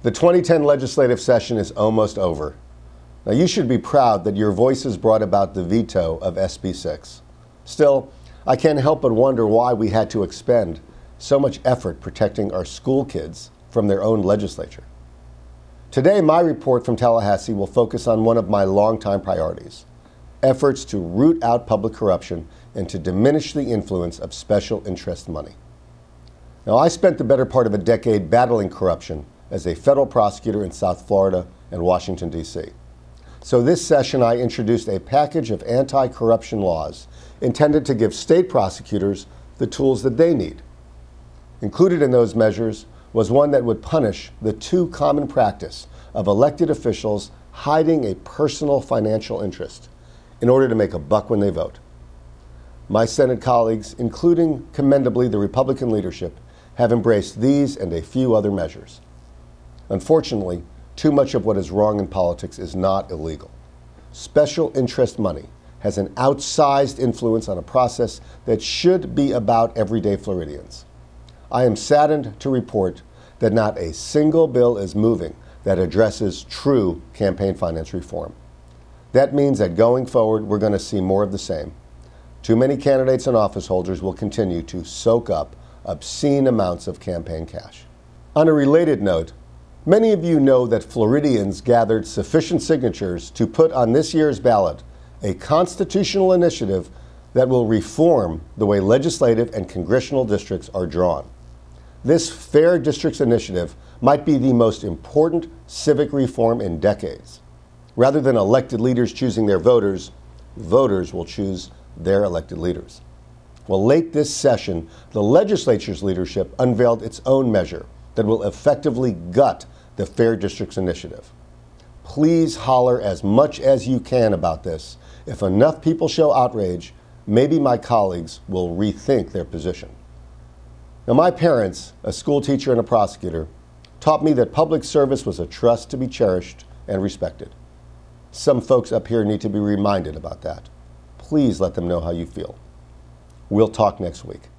The 2010 legislative session is almost over. Now, you should be proud that your voices brought about the veto of SB 6. Still, I can't help but wonder why we had to expend so much effort protecting our school kids from their own legislature. Today, my report from Tallahassee will focus on one of my longtime priorities: efforts to root out public corruption and to diminish the influence of special interest money. Now, I spent the better part of a decade battling corruption as a federal prosecutor in South Florida and Washington, D.C. So this session, I introduced a package of anti-corruption laws intended to give state prosecutors the tools that they need. Included in those measures was one that would punish the too common practice of elected officials hiding a personal financial interest in order to make a buck when they vote. My Senate colleagues, including commendably the Republican leadership, have embraced these and a few other measures. Unfortunately, too much of what is wrong in politics is not illegal. Special interest money has an outsized influence on a process that should be about everyday Floridians. I am saddened to report that not a single bill is moving that addresses true campaign finance reform. That means that going forward, we're going to see more of the same. Too many candidates and office holders will continue to soak up obscene amounts of campaign cash. On a related note, many of you know that Floridians gathered sufficient signatures to put on this year's ballot a constitutional initiative that will reform the way legislative and congressional districts are drawn. This Fair Districts initiative might be the most important civic reform in decades. Rather than elected leaders choosing their voters, voters will choose their elected leaders. Well, late this session, the legislature's leadership unveiled its own measure that will effectively gut the Fair Districts initiative. Please holler as much as you can about this. If enough people show outrage, maybe my colleagues will rethink their position. Now, my parents, a school teacher and a prosecutor, taught me that public service was a trust to be cherished and respected. Some folks up here need to be reminded about that. Please let them know how you feel. We'll talk next week.